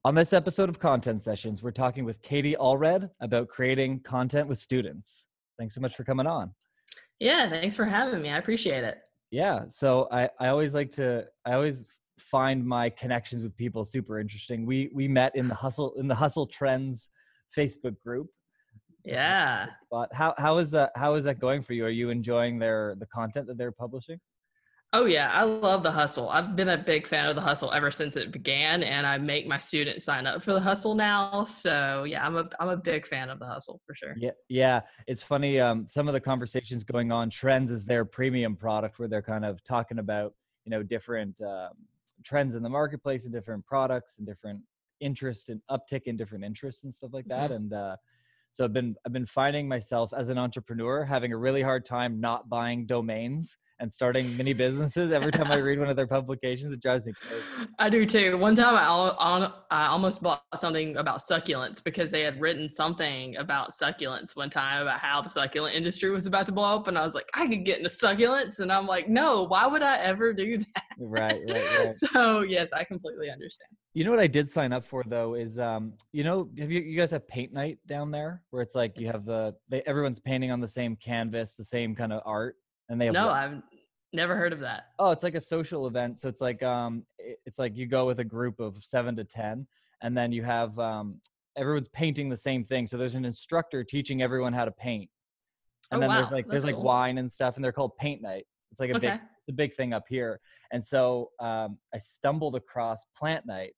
On this episode of Content Sessions, we're talking with Katie Allred about creating content with students. Thanks so much for coming on. Yeah, thanks for having me. I appreciate it. Yeah, so I always find my connections with people super interesting. We met in the Hustle Trends Facebook group. Yeah. Spot. How is that going for you? Are you enjoying the content that they're publishing? Oh yeah, I love the Hustle. I've been a big fan of the Hustle ever since it began, and I make my students sign up for the Hustle now. So yeah, I'm a big fan of the Hustle for sure. Yeah. It's funny. Some of the conversations going on. Trends is their premium product where they're kind of talking about different trends in the marketplace and different products and different interest and uptick in different interests and stuff like that. Mm-hmm. And so I've been finding myself as an entrepreneur having a really hard time not buying domains and starting mini businesses. Every time I read one of their publications, it drives me crazy. I do too. One time I almost bought something about succulents because they had written something about succulents one time about how the succulent industry was about to blow up. And I was like, I could get into succulents. And I'm like, no, why would I ever do that? Right. So yes, I completely understand. You know what I did sign up for though is, have you guys have paint night down there where it's like you have everyone's painting on the same canvas, the same kind of art. And they have I've never heard of that. Oh, it's like a social event. So it's like you go with a group of 7 to 10, and then you have everyone's painting the same thing. So there's an instructor teaching everyone how to paint, and then there's cool. Wine and stuff, and they're called paint night. It's like a big thing up here. And so I stumbled across plant night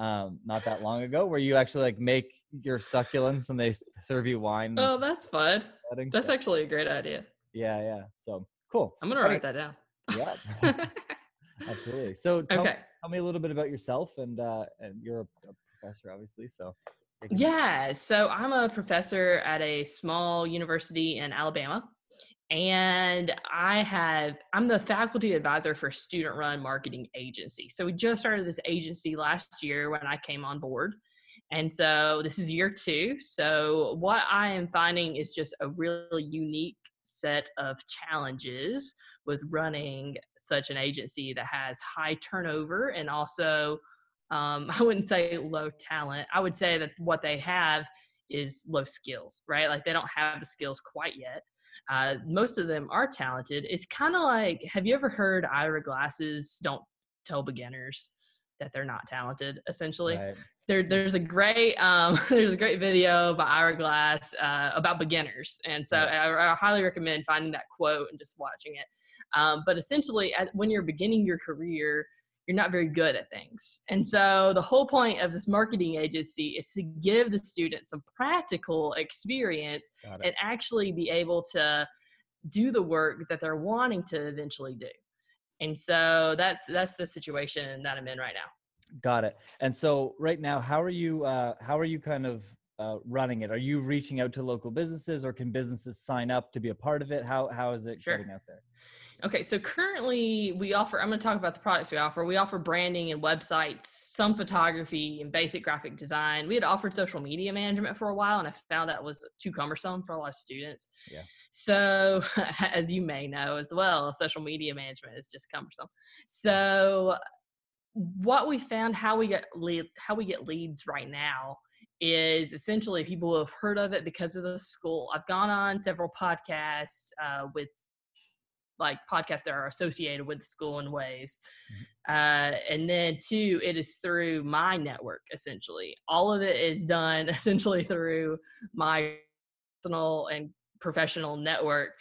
not that long ago, where you actually make your succulents and they serve you wine. Oh, that's fun. That's actually a great idea. Yeah. So cool. I'm going to write that down. Yeah, absolutely. So tell me a little bit about yourself and you're a professor, obviously. So yeah, so I'm a professor at a small university in Alabama, and I'm the faculty advisor for a student-run marketing agency. So we just started this agency last year when I came on board. And so this is year 2. So what I am finding is just a really unique set of challenges with running such an agency that has high turnover and also I wouldn't say low talent. I would say that what they have is low skills, right? Like they don't have the skills quite yet. Most of them are talented. It's kind of like, have you ever heard Ira Glass's "Don't Tell Beginners that they're not talented"? Essentially, right. There's a great video by Ira Glass about beginners, and so I highly recommend finding that quote and just watching it. But essentially, when you're beginning your career, you're not very good at things, and so the whole point of this marketing agency is to give the students some practical experience and actually be able to do the work that they're wanting to eventually do. And so that's the situation that I'm in right now. Got it. And so right now, how are you kind of running it? Are you reaching out to local businesses, or can businesses sign up to be a part of it? How is it getting out there? Okay, so currently I'm going to talk about the products we offer. We offer branding and websites, some photography and basic graphic design. We had offered social media management for a while, and I found that was too cumbersome for a lot of students. Yeah. So as you may know as well, social media management is just cumbersome. So what we found, how we get leads right now is essentially people who have heard of it because of the school. I've gone on several podcasts with podcasts that are associated with the school in ways. And then 2, it is through my network, essentially. All of it is done essentially through my personal and professional network,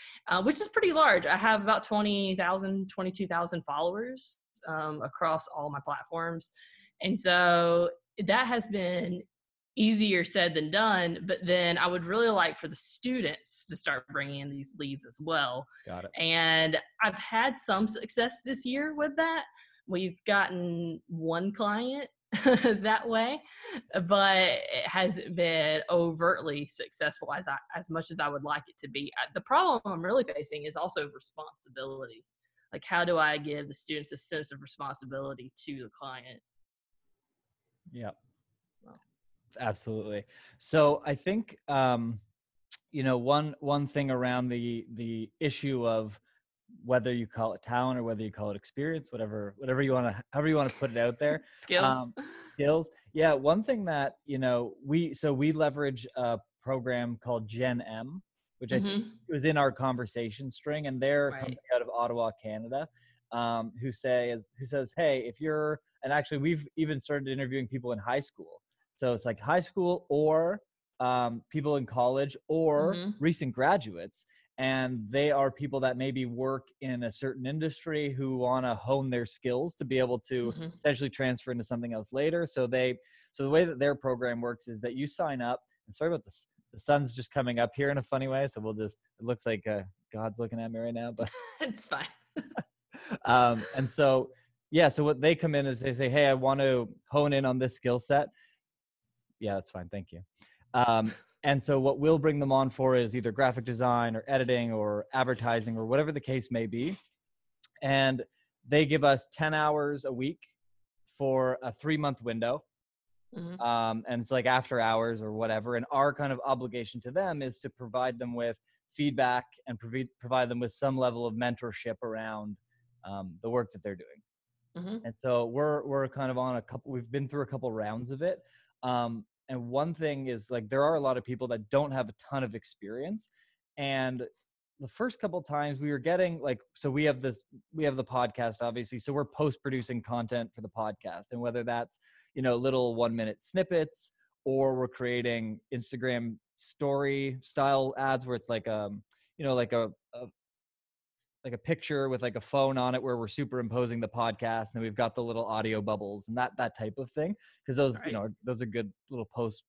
which is pretty large. I have about 22,000 followers across all my platforms. And so that has been easier said than done, but then I would really like for the students to start bringing in these leads as well. Got it. And I've had some success this year with that. We've gotten one client that way, but it hasn't been overtly successful as much as I would like it to be. The problem I'm really facing is also responsibility. Like, how do I give the students a sense of responsibility to the client? Yeah. Absolutely. So I think, one thing around the issue of whether you call it talent or whether you call it experience, however you want to put it out there. Skills. Skills. Yeah, one thing that, we leverage a program called Gen M, which I think Mm-hmm. was in our conversation string, and they're a Right. company out of Ottawa, Canada, who says, hey, if you're, and actually we've even started interviewing people in high school. So it's like high school or people in college or Mm-hmm. recent graduates. And they are people that maybe work in a certain industry who want to hone their skills to be able to Mm-hmm. potentially transfer into something else later. So the way that their program works is that you sign up. And sorry about this. The sun's just coming up here in a funny way, so it looks like God's looking at me right now. But It's fine. and so yeah, so what they come in is they say, hey, I want to hone in on this skill set. Yeah, that's fine, thank you. And so what we'll bring them on for is either graphic design or editing or advertising or whatever the case may be. And they give us 10 hours a week for a 3-month window. Mm-hmm. And it's like after hours or whatever. And our kind of obligation to them is to provide them with feedback and provide them with some level of mentorship around the work that they're doing. Mm-hmm. And so we're kind of on we've been through a couple rounds of it. And one thing is, like, there are a lot of people that don't have a ton of experience. And the first couple times we were getting, like, so we have the podcast, obviously. So we're post-producing content for the podcast. And whether that's, little 1-minute snippets, or we're creating Instagram story style ads where it's like, like a picture with like a phone on it where we're superimposing the podcast, and then we've got the little audio bubbles and that type of thing, because those Right. those are good little post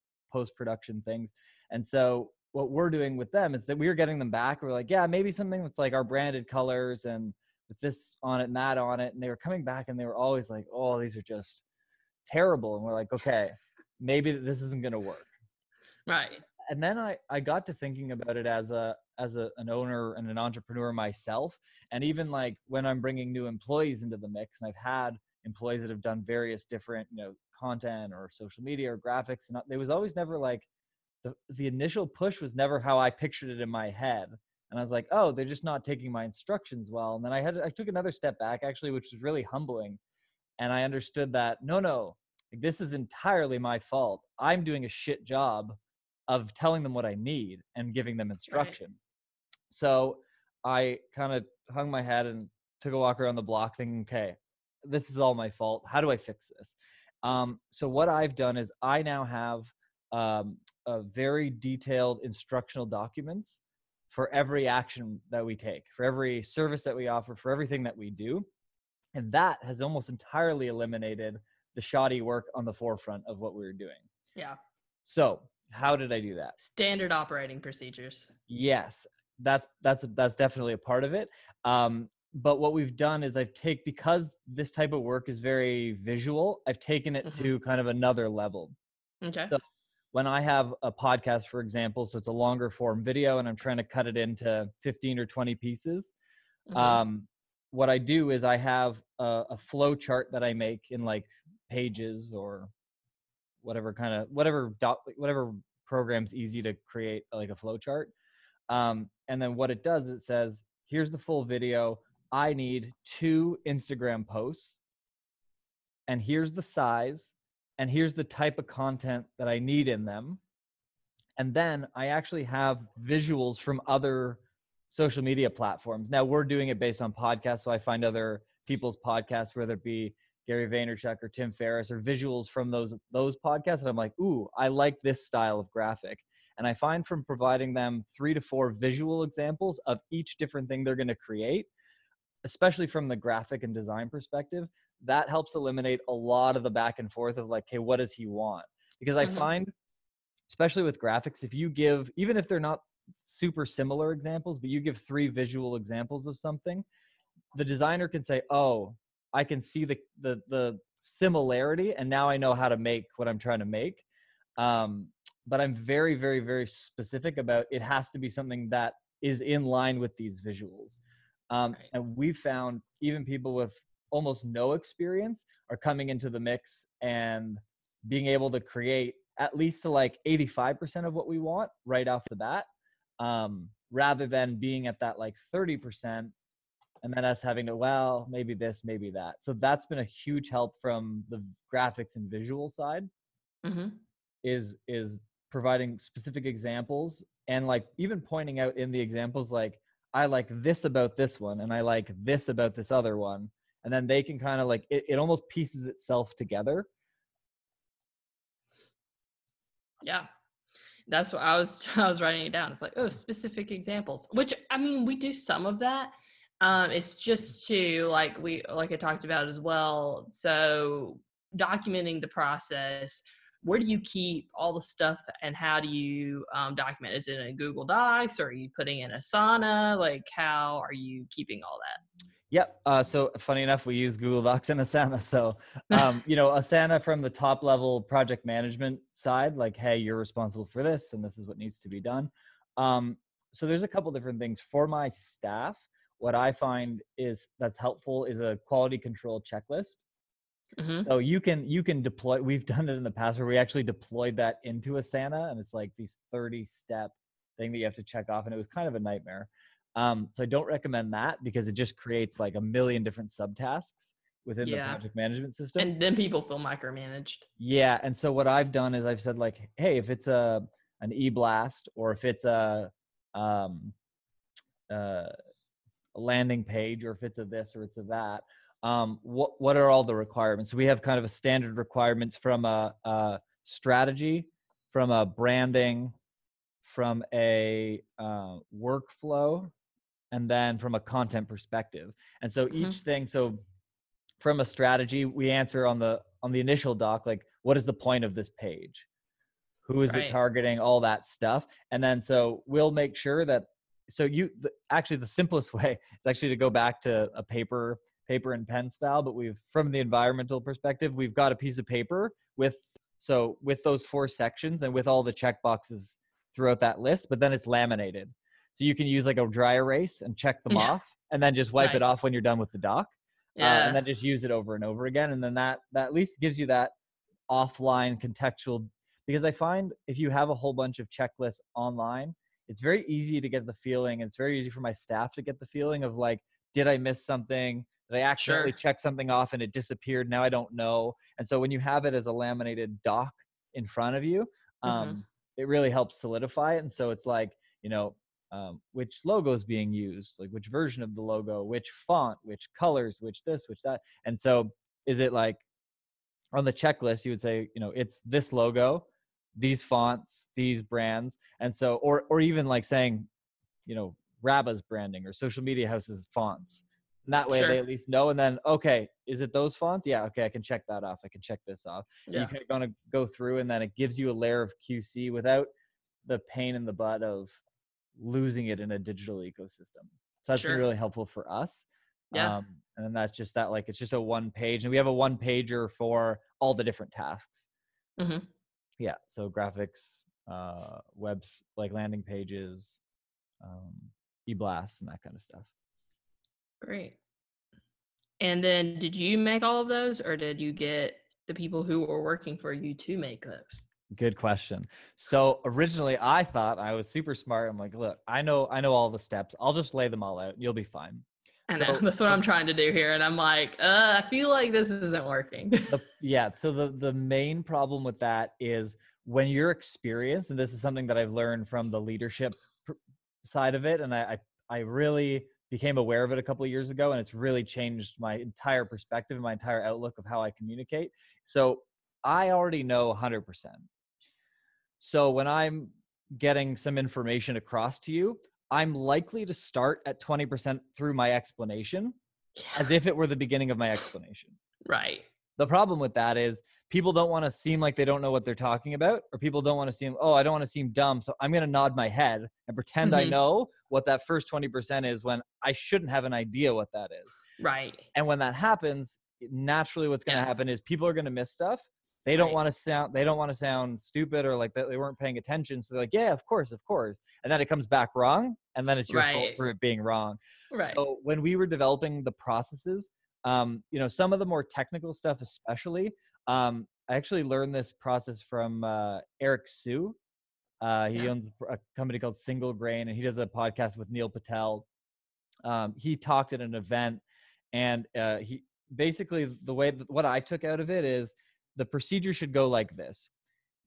production things. And so what we're doing with them is that we're getting them back. We're like, yeah, maybe something that's like our branded colors and with this on it and that on it. And they were coming back and they were always like, oh, these are just terrible. And we're like, okay, maybe this isn't going to work. Right. And then I got to thinking about it as an owner and an entrepreneur myself. And even like when I'm bringing new employees into the mix, and I've had employees that have done various different, content or social media or graphics, and there was always never like the initial push was never how I pictured it in my head. And I was like, oh, they're just not taking my instructions well. And then I took another step back, actually, which was really humbling. And I understood that no, like, this is entirely my fault. I'm doing a shit job of telling them what I need and giving them Right. instruction. So I kind of hung my head and took a walk around the block thinking, okay, this is all my fault. How do I fix this? So what I've done is I now have a very detailed instructional documents for every action that we take, for every service that we offer, for everything that we do. And that has almost entirely eliminated the shoddy work on the forefront of what we were doing. Yeah. So how did I do that? Standard operating procedures. Yes, that's definitely a part of it. But what we've done is because this type of work is very visual, I've taken it Mm-hmm. to kind of another level. Okay. So when I have a podcast, for example, so it's a longer form video and I'm trying to cut it into 15 or 20 pieces. Mm-hmm. What I do is I have a flow chart that I make in like Pages or whatever program's easy to create, like a flow chart. And then what it does, it says, here's the full video. I need 2 Instagram posts, and here's the size, and here's the type of content that I need in them. And then I actually have visuals from other social media platforms. Now we're doing it based on podcasts. So I find other people's podcasts, whether it be Gary Vaynerchuk or Tim Ferriss, or visuals from those podcasts. And I'm like, ooh, I like this style of graphic. And I find from providing them 3 to 4 visual examples of each different thing they're going to create, especially from the graphic and design perspective, that helps eliminate a lot of the back and forth of like, hey, what does he want? Because I Mm-hmm. find, especially with graphics, if you give, even if they're not super similar examples, but you give 3 visual examples of something, the designer can say, oh, I can see the similarity, and now I know how to make what I'm trying to make. But I'm very, very, very specific about it has to be something that is in line with these visuals. Right. And we've found even people with almost no experience are coming into the mix and being able to create at least to like 85% of what we want right off the bat, rather than being at that like 30%, and then us having to, well, maybe this, maybe that. So that's been a huge help from the graphics and visual side. Mm-hmm. is providing specific examples, and like even pointing out in the examples, like, I like this about this one and I like this about this other one, and then they can kind of like it almost pieces itself together. Yeah. That's what I was I was writing it down. It's like, oh, specific examples. Which I mean, we do some of that. It's just to like I talked about as well. So documenting the process. Where do you keep all the stuff, and how do you document? Is it in a Google Docs, or are you putting in Asana? Like, how are you keeping all Yep. So funny enough, we use Google Docs and Asana. So, that? Asana from the top level project management side, like, hey, you're responsible for this, and this is what needs to be done. So there's a couple different things for my staff. What I find is that's helpful is a quality control checklist. Mm-hmm. So you can deploy. We've done it in the past where we actually deployed that into Asana, and it's like these 30-step thing that you have to check off, and it was kind of a nightmare. So I don't recommend that because it just creates like a million different subtasks within the Yeah. project management system. And then people feel micromanaged. Yeah, and so what I've done is I've said like, hey, if it's an e-blast, or if it's um, a landing page, or if it's a this or it's a that, what are all the requirements? So we have kind of a standard requirements from a strategy, from a branding, from a workflow, and then from a content perspective. And so each Mm-hmm. thing, so from a strategy, we answer on the initial doc, like, what is the point of this page, who is it Right. targeting, all that stuff. And then so we'll make sure that, so actually the simplest way is actually to go back to a paper and pen style, but we've, from the environmental perspective, we've got a piece of paper with those 4 sections and with all the check boxes throughout that list, but then it's laminated, so you can use like a dry erase and check them Yeah. off, and then just wipe it Nice. off when you're done with the doc, and Yeah. then just use it over and over again, and then that at least gives you that offline contextual. Because I find if you have a whole bunch of checklists online, it's very easy to get the feeling, and it's very easy for my staff to get the feeling of like, did I miss something? Did I accidentally Sure. check something off and it disappeared? Now I don't know. And so when you have it as a laminated doc in front of you, Mm-hmm. it really helps solidify it. And so it's like, which logo is being used, like which version of the logo, which font, which colors, which this, which that. And so is it like, on the checklist, you would say, it's this logo, these fonts, these brands. And so, or even like saying, Raba's branding or social media houses fonts. And that way they Sure. at least know. And then, okay, is it those fonts? Yeah. Okay. I can check that off. I can check this off. And you Yeah. can kind of go through, and then it gives you a layer of QC without the pain in the butt of losing it in a digital ecosystem. So that's been Sure. really helpful for us. Yeah. And then that's just that, like, it's just a one page, and we have a one pager for all the different tasks. Mm-hmm. Yeah. So graphics, webs, like landing pages, e-blasts, and that kind of stuff. Great. And then did you make all of those, or did you get the people who were working for you to make those? Good question. So originally I thought I was super smart. I'm like, look, I know all the steps. I'll just lay them all out. You'll be fine. I know So that's what I'm trying to do here. And I'm like, I feel like this isn't working. so the main problem with that is when you're experienced, and this is something that I've learned from the leadership side of it, and I really became aware of it a couple of years ago, and it's really changed my entire perspective and my entire outlook of how I communicate. So I already know 100%. So when I'm getting some information across to you, I'm likely to start at 20% through my explanation, as Yeah. if it were the beginning of my explanation. Right. The problem with that is people don't want to seem like they don't know what they're talking about, or people don't want to seem, oh, I don't want to seem dumb, so I'm going to nod my head and pretend I Mm-hmm. know what that first 20% is, when I shouldn't have an idea what that is. Right. And when that happens, naturally what's going to Yeah. happen is people are going to miss stuff. They don't Right. want to sound stupid, or like that they weren't paying attention. So they're like, yeah, of course. And then it comes back wrong, and then it's your fault Right. for it being wrong. Right. So when we were developing the processes, some of the more technical stuff, especially, I actually learned this process from Eric Sue. He Yeah. owns a company called Single Grain, and he does a podcast with Neil Patel. He talked at an event, and he basically, what I took out of it is the procedure should go like this.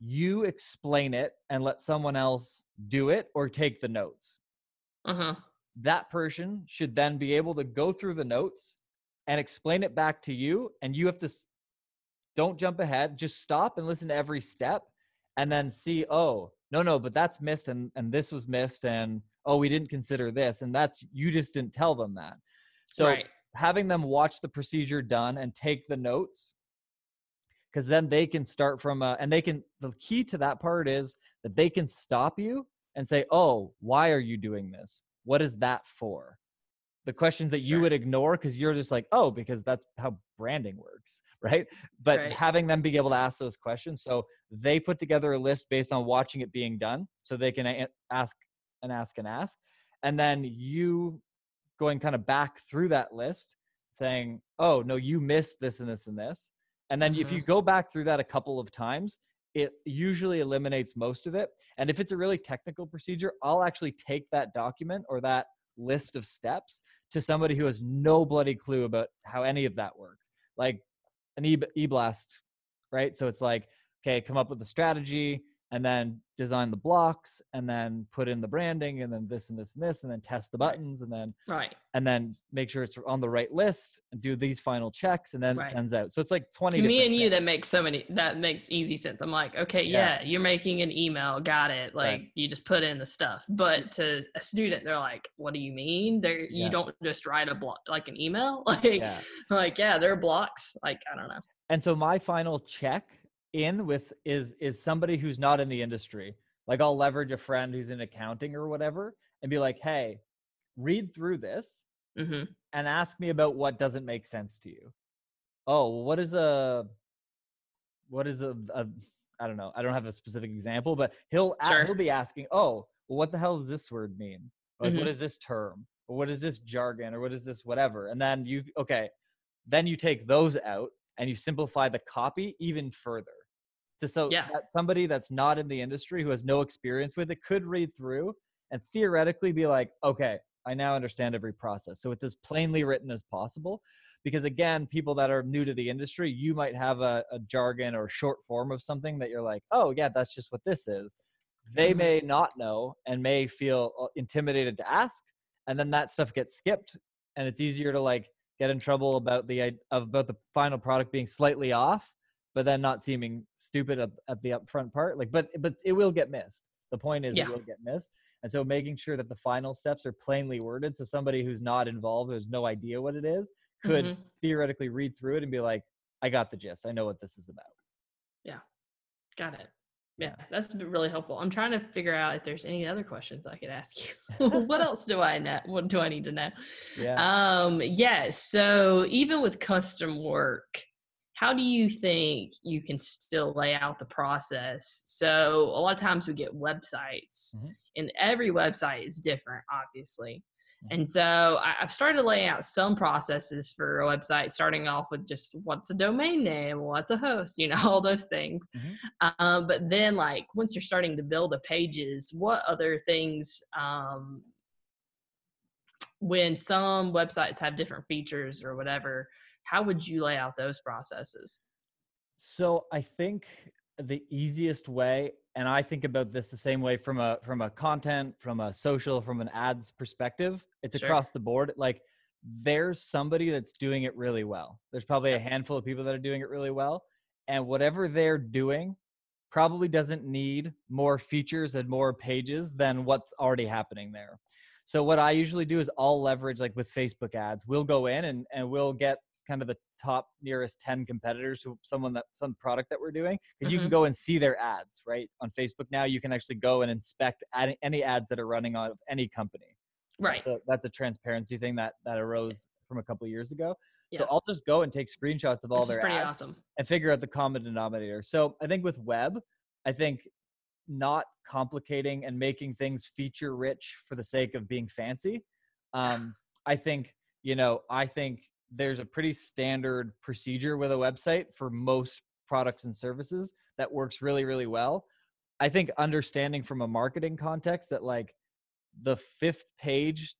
you explain it and let someone else do it or take the notes. Uh-huh. That person should then be able to go through the notes and explain it back to you. And you have to, don't jump ahead, just stop and listen to every step and then see, oh, no, but that's missed and this was missed. And, oh, we didn't consider this. And that's, you just didn't tell them that. So Right. having them watch the procedure done and take the notes, because then they can start from and they can, the key to that part is that they can stop you and say, oh, why are you doing this? What is that for? The questions that you Sure. would ignore because you're just like, oh, because that's how branding works, right? But Right. having them be able to ask those questions. So they put together a list based on watching it being done, so they can ask and ask and ask. And then you going kind of back through that list saying, oh, no, you missed this and this and this. And then if you go back through that a couple of times, it usually eliminates most of it. And if it's a really technical procedure, I'll actually take that document or that list of steps to somebody who has no bloody clue about how any of that works, like an e-blast, right? So it's like, okay, come up with a strategy and then design the blocks and then put in the branding and then this and this and this and then test the buttons and then make sure it's on the right list and do these final checks and then it sends out. So it's like 20 to me different and you things. that makes easy sense. I'm like, okay, yeah, you're making an email, got it, like you just put in the stuff. But to a student, they're like, what do you mean? You don't just write a block like an email, like there are blocks, like I don't know. And so my final check in with is somebody who's not in the industry. Like I'll leverage a friend who's in accounting or whatever and be like, hey, read through this and ask me about what doesn't make sense to you. Oh, what is a I don't know. I don't have a specific example, but he'll be asking, oh, well, what the hell does this word mean? Like, what is this term? Or what is this jargon? Or what is this whatever? And then then you take those out and you simplify the copy even further. That somebody that's not in the industry, who has no experience with it, could read through and theoretically be like, okay, I now understand every process. So it's as plainly written as possible. Because again, people that are new to the industry, you might have a jargon or short form of something that you're like, oh yeah, that's just what this is. They may not know and may feel intimidated to ask. And then that stuff gets skipped and it's easier to like get in trouble about the final product being slightly off, but then not seeming stupid at the upfront part. Like, but it will get missed. The point is it will get missed. And so making sure that the final steps are plainly worded. So somebody who's not involved, who has no idea what it is, could theoretically read through it and be like, I got the gist. I know what this is about. Yeah. Got it. Yeah, that's really helpful. I'm trying to figure out if there's any other questions I could ask you. What else do I know? What do I need to know? So even with custom work, how do you think you can still lay out the process? So a lot of times we get websites and every website is different, obviously. And so I've started laying out some processes for a website, starting off with just what's a domain name, what's a host, all those things. But then like once you're starting to build the pages, what other things, when some websites have different features or whatever, how would you lay out those processes? So I think the easiest way, and I think about this the same way from a content, from a social, from an ads perspective, it's across the board. Like there's somebody that's doing it really well. There's probably a handful of people that are doing it really well. And whatever they're doing probably doesn't need more features and more pages than what's already happening there. So what I usually do is I'll leverage, like with Facebook ads, we'll go in and we'll get kind of the top nearest 10 competitors to some product that we're doing, because you can go and see their ads right on Facebook. Now you can actually go and inspect any ads that are running on any company. Right. That's a transparency thing that arose from a couple of years ago. So I'll just go and take screenshots of all their pretty ads awesome. And figure out the common denominator. So I think with web, I think not complicating and making things feature rich for the sake of being fancy. I think there's a pretty standard procedure with a website for most products and services that works really, really well. I think understanding from a marketing context that like the 5th page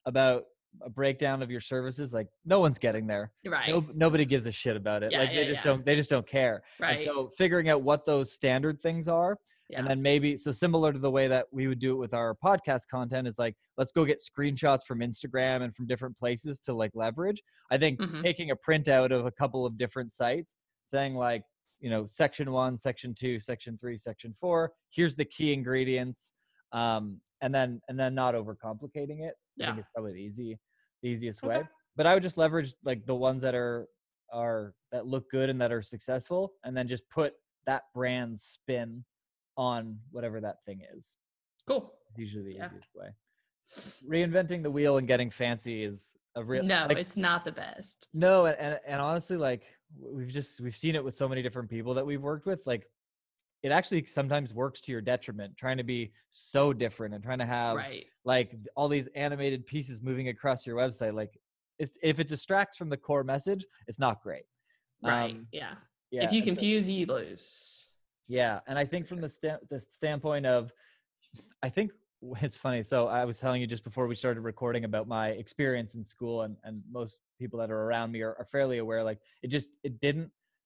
about a breakdown of your services, like no one's getting there. Right. Nobody gives a shit about it. Yeah, Like yeah, yeah. they just don't care. And Right. so figuring out what those standard things are, and Yeah. then maybe, so similar to the way that we would do it with our podcast content is like, let's go get screenshots from Instagram and from different places to like leverage. I think Mhm. taking a printout of a couple of different sites, saying like, section 1, section 2, section 3, section 4, here's the key ingredients. And then not overcomplicating it. I Yeah. think it's probably the easiest Okay. way. But I would just leverage like the ones that are that look good and that are successful, and then just put that brand spin on whatever that thing is. Cool. It's usually the Yeah. easiest way. Reinventing the wheel and getting fancy is a real, No, like, it's not the best. no, and honestly, like we've seen it with so many different people that we've worked with. Like, it actually sometimes works to your detriment, trying to be so different and trying to have Right. like all these animated pieces moving across your website. Like, if it distracts from the core message, it's not great. Right. Yeah. Yeah. If you and so- confuse, you lose. yeah. And I think from the standpoint of, I think it's funny. So I was telling you just before we started recording about my experience in school, and most people that are around me are fairly aware. Like,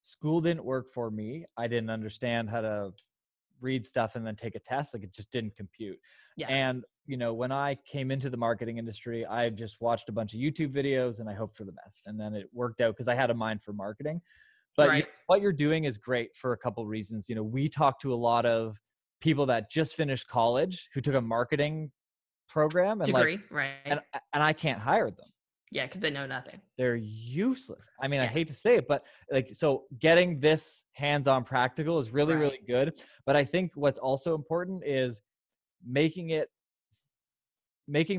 school didn't work for me. I didn't understand how to read stuff and then take a test. Like, it just didn't compute. Yeah. And, when I came into the marketing industry, I just watched a bunch of YouTube videos and I hoped for the best. And then it worked out because I had a mind for marketing. But Right. what you're doing is great for a couple reasons. We talk to a lot of people that just finished college who took a marketing program and Degree. Right. and I can't hire them. Yeah, because they know nothing. They're useless. I mean, I Yeah. hate to say it, but like, so getting this hands-on practical is really, Right. really good. But I think what's also important is making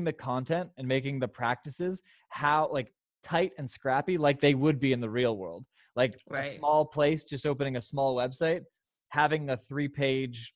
the content and making the practices how like tight and scrappy, like they would be in the real world. Like a Right. small place, just opening a small website, having a 3-page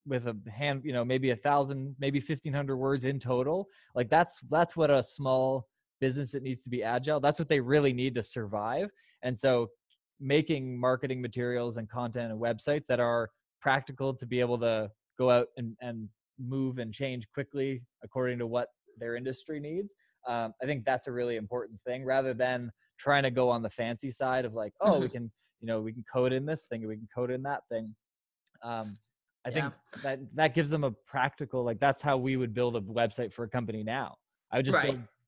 with a hand, maybe 1,000, maybe 1,500 words in total. Like that's what a small business that needs to be agile, that's what they really need to survive. And so making marketing materials and content and websites that are practical to be able to go out and move and change quickly according to what their industry needs. I think that's a really important thing, rather than trying to go on the fancy side of like, oh, we can code in this thing, we can code in that thing. I think that gives them a practical, like that's how we would build a website for a company now. I would just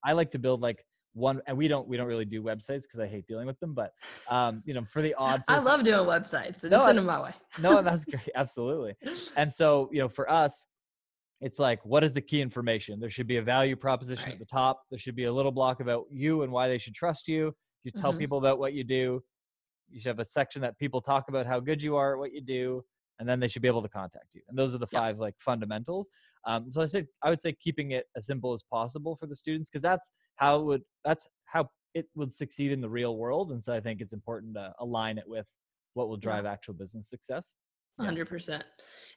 I like to build like one, and we don't really do websites because I hate dealing with them, but for the odd person, I love doing websites, so just send them my way. No, that's great. Absolutely. And so, for us, it's like, what is the key information? There should be a value proposition at the top. There should be a little block about you and why they should trust you. You tell people about what you do. You should have a section that people talk about how good you are at what you do, and then they should be able to contact you. And those are the 5 like fundamentals. So I would say keeping it as simple as possible for the students, because that's how it would succeed in the real world. And so I think it's important to align it with what will drive actual business success. 100%.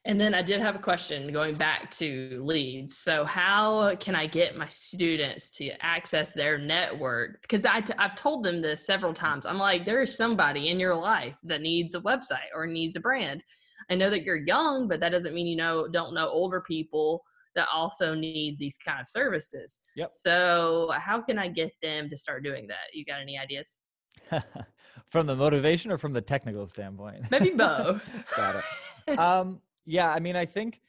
And then I did have a question going back to leads. So how can I get my students to access their network? Because I've told them this several times. I'm like, there is somebody in your life that needs a website or needs a brand. I know that you're young, but that doesn't mean don't know older people that also need these kind of services. Yep. So how can I get them to start doing that? You got any ideas? From the motivation or from the technical standpoint? Maybe both. Got it. Yeah, I mean, I think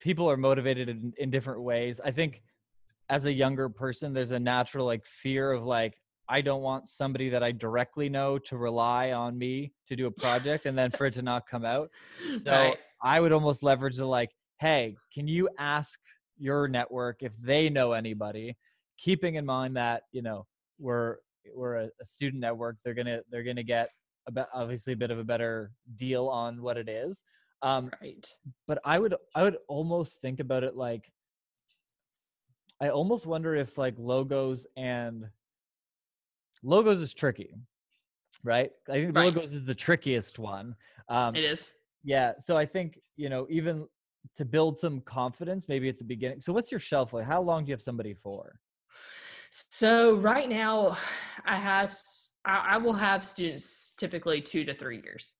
people are motivated in different ways. I think as a younger person, there's a natural like fear of like, I don't want somebody that I directly know to rely on me to do a project and then for it to not come out. So I would almost leverage the like, hey, can you ask your network if they know anybody, keeping in mind that, we're a student network. They're gonna get obviously a bit of a better deal on what it is. But I would almost think about it like, I almost wonder if like logos is tricky, right? I think logos is the trickiest one. It is. Yeah. So I think, even to build some confidence, maybe at the beginning. So what's your shelf life? How long do you have somebody for? So right now I will have students typically 2 to 3 years.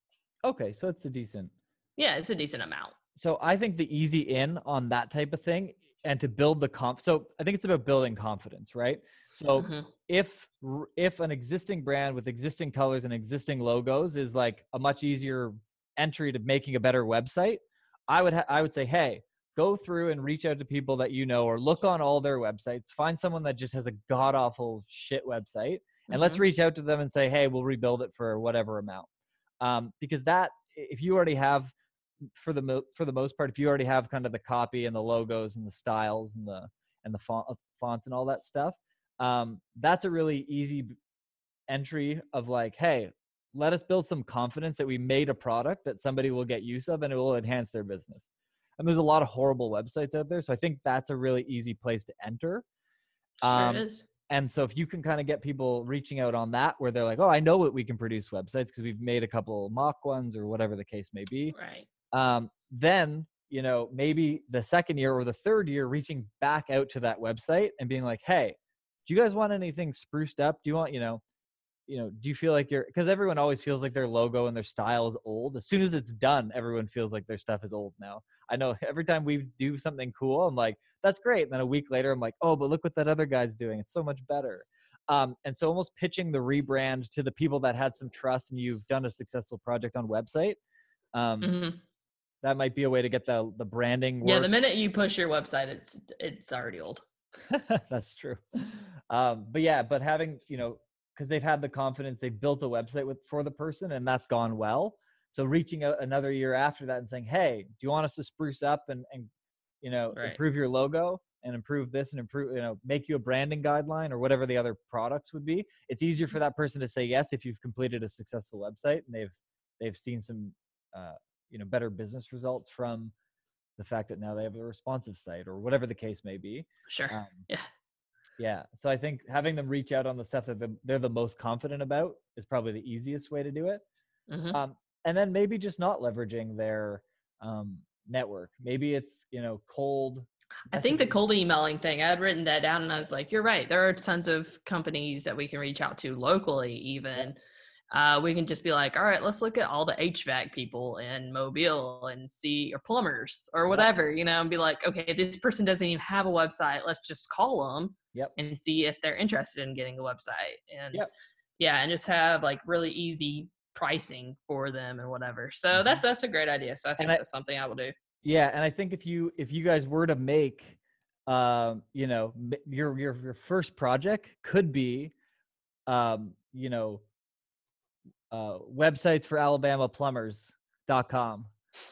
Okay. So it's a decent. Yeah, it's a decent amount. So I think the easy in on that type of thing to build the so I think it's about building confidence, right? So Mm-hmm. if an existing brand with existing colors and existing logos is like a much easier entry to making a better website, I would say, hey, go through and reach out to people that you know, or look on all their websites, find someone that just has a god awful shit website, and let's Mm-hmm. reach out to them and say, hey, we'll rebuild it for whatever amount. Because that, if you already have, for the most part, if you already have kind of the copy and the logos and the styles and the fonts and all that stuff, that's a really easy entry of like, hey, let us build some confidence that we made a product that somebody will get use of and it will enhance their business. And there's a lot of horrible websites out there, so I think that's a really easy place to enter. Sure is. And so if you can kind of get people reaching out on that, where they're like, oh, I know what we can produce websites because we've made a couple mock ones or whatever the case may be. Right. Then, you know, maybe the second year or the third year, reaching back out to that website and being like, hey, do you guys want anything spruced up? Do you want, do you feel like because everyone always feels like their logo and their style is old. As soon as it's done, everyone feels like their stuff is old now. I know every time we do something cool, I'm like, that's great. And then a week later, I'm like, oh, but look what that other guy's doing. It's so much better. And so almost pitching the rebrand to the people that had some trust and you've done a successful project on website. Mm-hmm. That might be a way to get the branding work. Yeah, the minute you push your website, it's already old. That's true. But having, because they've had the confidence, they've built a website for the person and that's gone well. So reaching out another year after that and saying, hey, do you want us to spruce up and Right. improve your logo and improve this and improve, make you a branding guideline or whatever the other products would be. It's easier for that person to say yes if you've completed a successful website and they've seen some, better business results from the fact that now they have a responsive site or whatever the case may be. Sure. Yeah. Yeah. So I think having them reach out on the stuff that they're the most confident about is probably the easiest way to do it. Mm-hmm. And then maybe just not leveraging their network. Maybe it's, cold. I think the cold emailing thing, I had written that down and I was like, you're right. There are tons of companies that we can reach out to locally, even. We can just be like, all right, let's look at all the HVAC people in Mobile and see, or plumbers or whatever, and be like, okay, this person doesn't even have a website. Let's just call them and see if they're interested in getting a website. And and just have like really easy pricing for them and whatever. So that's a great idea. So I think that's something I will do. Yeah. And I think if you guys were to make, your first project could be, websites for alabamaplumbers.com.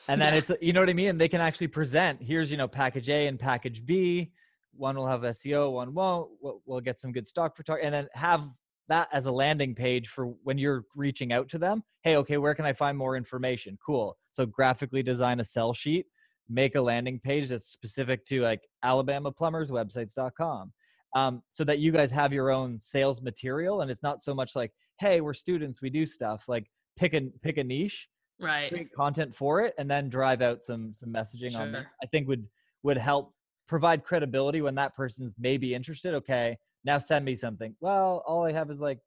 And then it's, you know what I mean? And they can actually present, here's, package A and package B. One will have SEO, one won't. We'll get some good stock photography, and then have that as a landing page for when you're reaching out to them. Hey, okay, where can I find more information? Cool. So graphically design a sell sheet, make a landing page that's specific to like alabamaplumbers.websites.com. So that you guys have your own sales material, and it's not so much like, hey, we're students, we do stuff. Like pick a niche, right? Create content for it, and then drive out some messaging on that. I think would help provide credibility when that person's maybe interested. Okay, now send me something. Well, all I have is like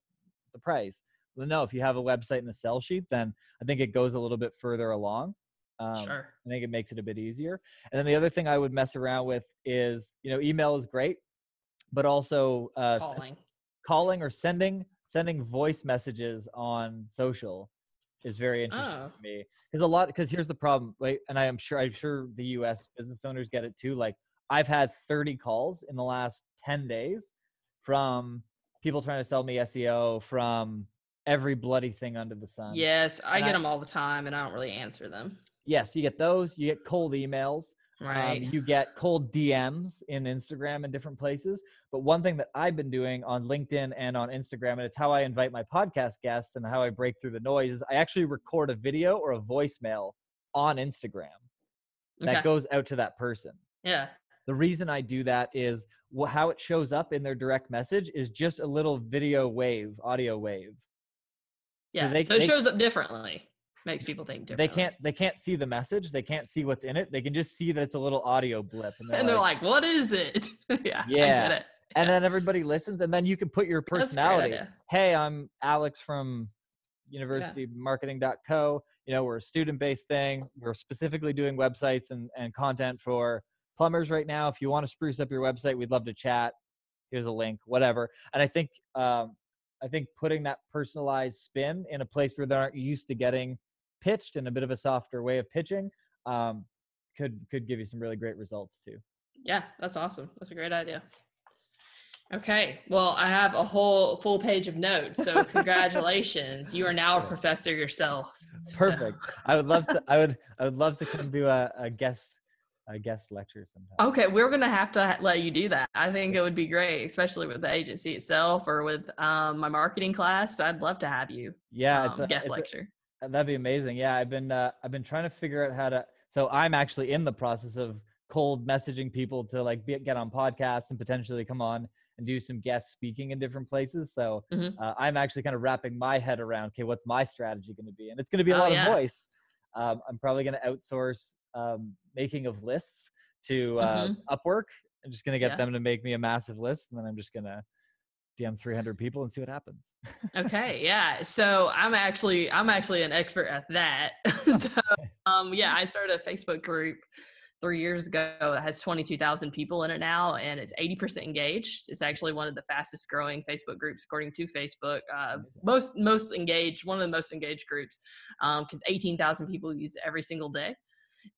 the price. Well, no, if you have a website and a sell sheet, then I think it goes a little bit further along. I think it makes it a bit easier. And then the other thing I would mess around with is, email is great, but also calling or sending voice messages on social is very interesting to me. Because here's the problem, right? And I'm sure the US business owners get it too. Like I've had 30 calls in the last 10 days from people trying to sell me SEO from every bloody thing under the sun. Yes, I get them all the time and I don't really answer them. Yes, you get those. You get cold emails. Right. You get cold DMs in Instagram and different places. But one thing that I've been doing on LinkedIn and on Instagram, and it's how I invite my podcast guests and how I break through the noise, is I actually record a video or a voicemail on Instagram that goes out to that person. Yeah. The reason I do that is how it shows up in their direct message is just a little audio wave. Yeah. So it shows up differently. Makes people think differently. They can't see the message. They can't see what's in it. They can just see that it's a little audio blip. And they're like, what is it? Yeah. I get it. And then everybody listens, and then you can put your personality. Hey, I'm Alex from universitymarketing.co. We're a student-based thing. We're specifically doing websites and content for plumbers right now. If you want to spruce up your website, we'd love to chat. Here's a link, whatever. And I think putting that personalized spin in a place where they aren't used to getting pitched in a bit of a softer way of pitching could give you some really great results too. Yeah, that's awesome. That's a great idea. Okay. Well, I have a whole full page of notes. So congratulations. You are now a professor yourself. Perfect. So. I would love to come do a guest lecture sometime. Okay, we're gonna have to let you do that. I think it would be great, especially with the agency itself or with my marketing class. So I'd love to have you. Yeah, guest lecture. That'd be amazing. Yeah, I've been trying to figure out how to. So I'm actually in the process of cold messaging people to like get on podcasts and potentially come on and do some guest speaking in different places. So I'm actually kind of wrapping my head around, okay, what's my strategy going to be? And it's going to be a lot of voice. I'm probably going to outsource making of lists to Upwork. I'm just going to get them to make me a massive list. And then I'm just going to DM 300 people and see what happens. Okay. Yeah. So I'm actually an expert at that. So, I started a Facebook group 3 years ago that has 22,000 people in it now, and it's 80% engaged. It's actually one of the fastest growing Facebook groups according to Facebook. Most engaged, one of the most engaged groups, because 18,000 people use it every single day.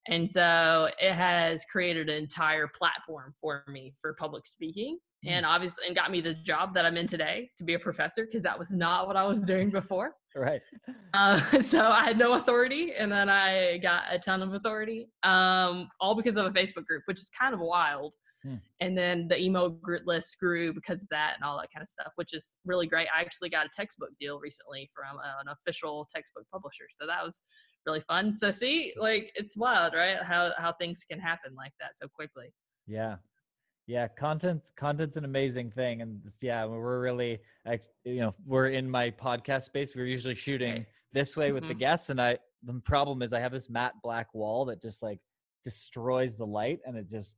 And so it has created an entire platform for me for public speaking, and obviously, and got me the job that I'm in today to be a professor, because that was not what I was doing before. Right. So I had no authority, and then I got a ton of authority, all because of a Facebook group, which is kind of wild. And then the email list grew because of that and all that kind of stuff, which is really great. I actually got a textbook deal recently from an official textbook publisher. So that was really fun. So see, like, it's wild, right? How things can happen like that so quickly. Yeah. Yeah. Content's an amazing thing. And we're really, we're in my podcast space. We're usually shooting this way with the guests. And the problem is I have this matte black wall that just like destroys the light, and it just,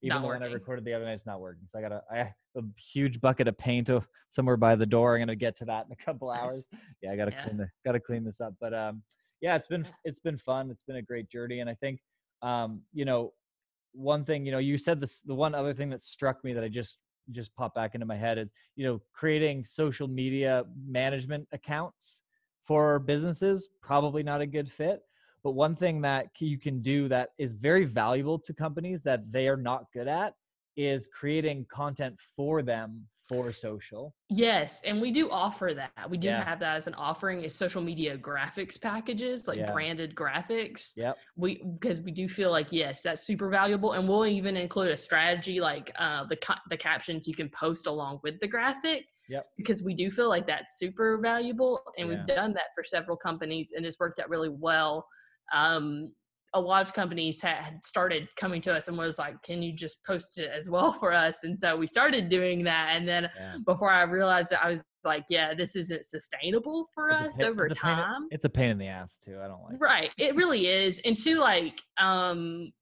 even though when I recorded the other night, it's not working. So I have a huge bucket of paint somewhere by the door. I'm going to get to that in a couple hours. Yeah. I got to clean this up. But it's been fun. It's been a great journey. And I think, one thing, you said this, the one other thing that struck me that I just popped back into my head is, creating social media management accounts for businesses, probably not a good fit. But one thing that you can do that is very valuable to companies that they are not good at is creating content for them for social. Yes, and we do offer that. We do have that as an offering, is social media graphics packages, like branded graphics. Yep. Because we do feel like, yes, that's super valuable, and we'll even include a strategy like the captions you can post along with the graphic. Yep. Because we do feel like that's super valuable, and we've done that for several companies, and it's worked out really well. A lot of companies had started coming to us and was like, can you just post it as well for us? And so we started doing that. And then before I realized it, I was like, this isn't sustainable for us over time. It's a pain in the ass too. I don't like it. Right. It really is. And two, like, I'm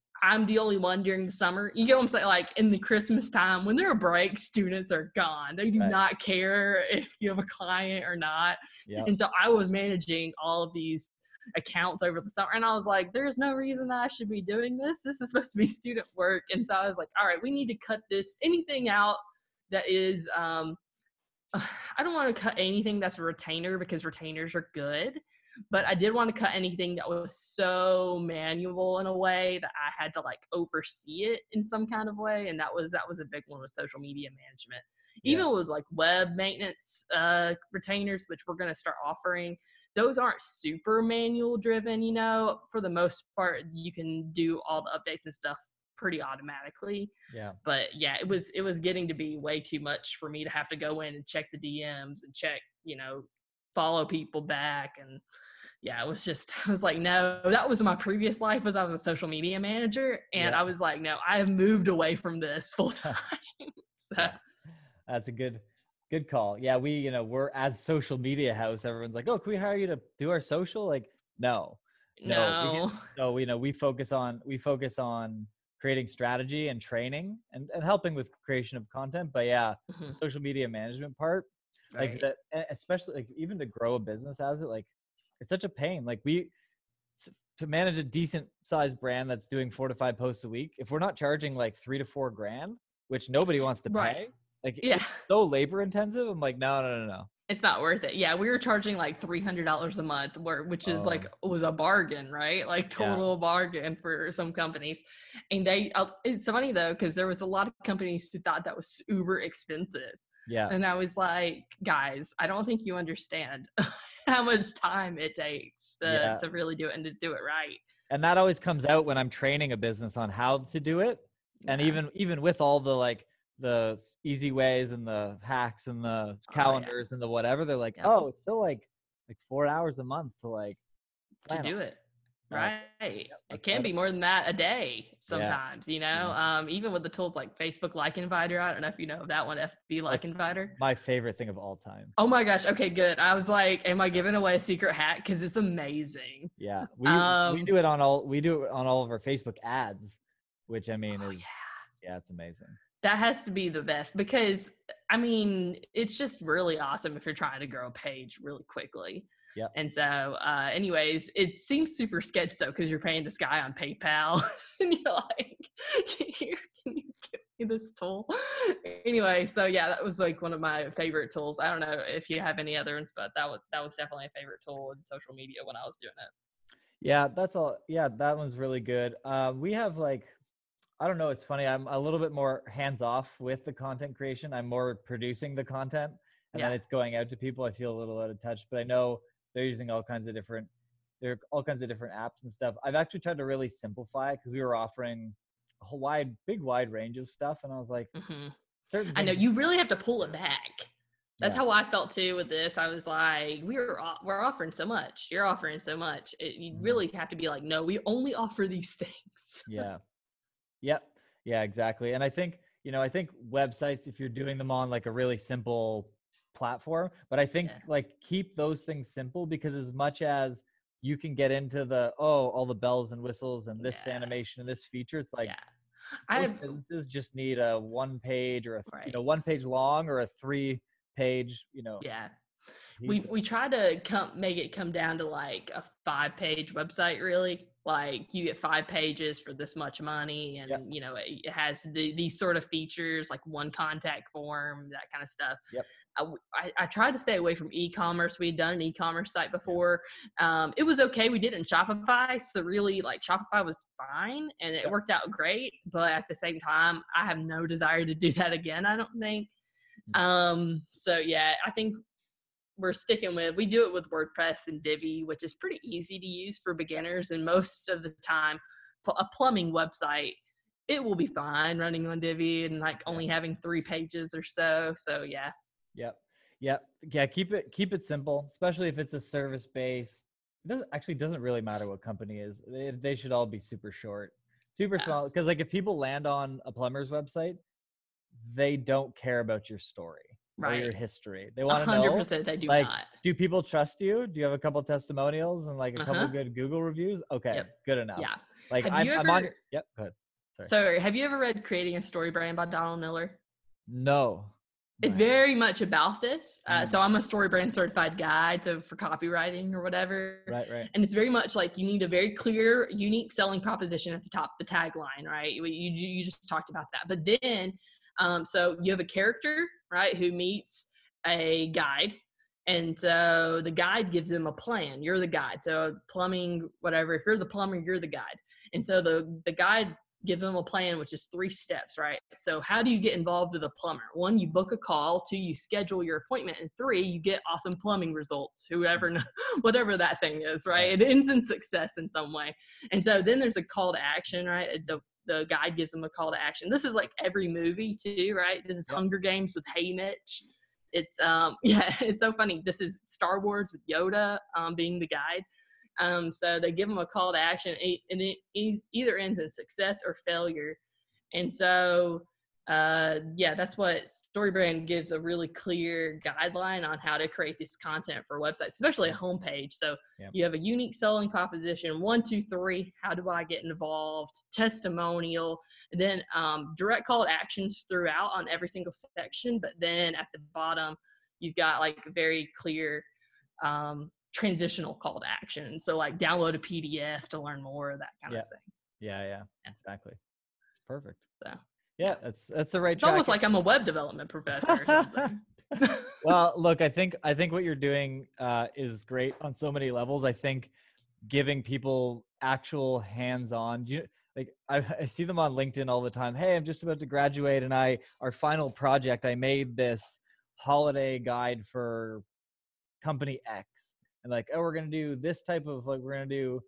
the only one during the summer. You get what I'm saying? Like in the Christmas time, when there are breaks, students are gone. They do not care if you have a client or not. Yep. And so I was managing all of these accounts over the summer, and I was like, there's no reason that I should be doing this. This is supposed to be student work. And so I was like, all right, we need to cut anything out that is I don't want to cut anything that's a retainer, because retainers are good, but I did want to cut anything that was so manual in a way that I had to like oversee it in some kind of way. And that was a big one with social media management. Even with like web maintenance retainers, which we're going to start offering, those aren't super manual driven. For the most part, you can do all the updates and stuff pretty automatically. But it was getting to be way too much for me to have to go in and check the DMs and check, follow people back. And I was like, no, that was my previous life, was I was a social media manager. And I was like, no, I have moved away from this full time. So that's a good call. Yeah. We're as social media house, everyone's like, oh, can we hire you to do our social? Like, no. We focus on creating strategy and training and helping with creation of content. But the social media management part, like that, especially like even to grow a business as it, like, it's such a pain. Like to manage a decent sized brand that's doing 4 to 5 posts a week, if we're not charging like 3 to 4 grand, which nobody wants to Right. pay, like Yeah. it's so labor intensive. I'm like, no. It's not worth it. Yeah, we were charging like $300 a month, which is like was a bargain, right? Like total bargain for some companies. And it's funny though, because there was a lot of companies who thought that was uber expensive. Yeah. And I was like, guys, I don't think you understand how much time it takes to really do it and to do it right. And that always comes out when I'm training a business on how to do it. And even with all the like the easy ways and the hacks and the calendars and the whatever, they're like, it's still like 4 hours a month to like to do it. Right. It can better. be more than that a day sometimes, you know, even with the tools like Facebook Like Inviter. I don't know if you know that one, FB Like Inviter. My favorite thing of all time. Oh my gosh. Okay, good. I was like, am I giving away a secret hack? Because it's amazing. Yeah. We do it on all of our Facebook ads, which I mean is it's amazing. That has to be the best because I mean, it's just really awesome if you're trying to grow a page really quickly. Yeah. And so, anyways, it seems super sketch though, because you're paying this guy on PayPal and you're like, can you give me this tool? Anyway, so yeah, that was like one of my favorite tools. I don't know if you have any other ones, but that was definitely a favorite tool in social media when I was doing it. Yeah, that's all. Yeah, that one's really good. We have like, I don't know. It's funny. I'm a little bit more hands off with the content creation. I'm more producing the content and then it's going out to people. I feel a little out of touch, but I know they're using all kinds of different apps and stuff. I've actually tried to really simplify it because we were offering a whole wide range of stuff. And I was like, certain I know you really have to pull it back. That's how I felt too with this. I was like, we're offering so much. You're offering so much. You really have to be like, no, we only offer these things. Yep. Yeah, exactly. And I think websites, if you're doing them on like a really simple platform, but I think like keep those things simple because as much as you can get into the, all the bells and whistles and this animation and this feature, it's like most businesses just need a 1 page or a 1 page long or a 3 page, we try to make it come down to like a 5-page website really. Like you get 5 pages for this much money and it has these sort of features like one contact form, that kind of stuff. I tried to stay away from e-commerce. We had done an e-commerce site before. It was okay. We did it in Shopify. So really like Shopify was fine and it worked out great. But at the same time, I have no desire to do that again, I don't think. So yeah, I think we're sticking we do it with WordPress and Divi, which is pretty easy to use for beginners. And most of the time, a plumbing website, it will be fine running on Divi and like only having 3 pages or so. So yeah. Yeah. Keep it simple, especially if it's a service based. It doesn't really matter what company is. They should all be super short, super small. Because like if people land on a plumber's website, they don't care about your story. Or your history. They want to know 100% they do like, not. do people trust you? Do you have a couple testimonials and like a couple good Google reviews? Okay, good enough. Yeah. Like I'm on. Yep. Go ahead. Sorry. Have you ever read Creating a Story Brand by Donald Miller? No. It's very much about this. So I'm a story brand certified guide for copywriting or whatever. Right. And it's very much like you need a very clear, unique selling proposition at the top, the tagline, right? You just talked about that. But then, so you have a character, right, who meets a guide. And so the guide gives them a plan. You're the guide. So plumbing, whatever, if you're the plumber, you're the guide. And so the guide gives them a plan, which is 3 steps, right? So how do you get involved with a plumber? 1, you book a call. 2, you schedule your appointment. And 3, you get awesome plumbing results, whatever that thing is, right? It ends in success in some way. And so then there's a call to action, right? The guide gives them a call to action. This is like every movie too, right? This is Hunger Games with Haymitch. It's it's so funny. This is Star Wars with Yoda being the guide. So they give them a call to action and it either ends in success or failure. And so, that's what StoryBrand gives a really clear guideline on how to create this content for websites, especially a homepage. So you have a unique selling proposition, 1, 2, 3, how do I get involved, testimonial, and then direct call to actions throughout on every single section. But then at the bottom, you've got like a very clear transitional call to action. So like download a PDF to learn more, that kind Yeah. of thing. Yeah. Exactly. It's perfect. So Yeah, that's the right it's track. almost like I'm a web development professor or something. Well, look, I think what you're doing is great on so many levels. I think giving people actual hands-on, like I see them on LinkedIn all the time. Hey, I'm just about to graduate, and our final project, I made this holiday guide for company X, and like, oh, we're gonna do this type of, like, we're gonna do,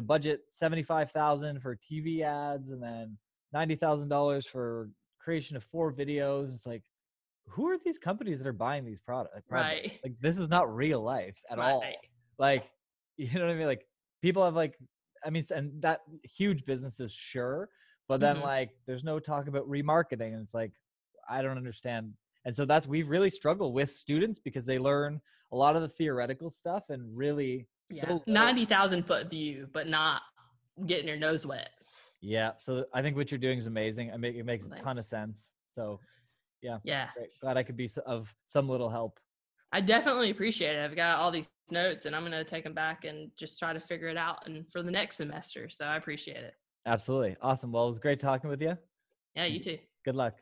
budget 75,000 for TV ads, and then $90,000 for creation of 4 videos. It's like, who are these companies that are buying these projects? Right. Like, this is not real life at all. Right. Like, you know what I mean? Like, people have, like, I mean, and that huge businesses, sure, but then like, there's no talk about remarketing, and it's like, I don't understand. And so we've really struggled with students because they learn a lot of the theoretical stuff and really Yeah, 90,000 foot view, but not getting your nose wet. Yeah, so I think what you're doing is amazing. It makes a ton of Thanks. sense. So yeah, Great. Glad I could be of some little help. I definitely appreciate it. I've got all these notes, and I'm going to take them back and just try to figure it out and for the next semester. So I appreciate it. Absolutely. Awesome. Well, it was great talking with you. Yeah, you too. Good luck.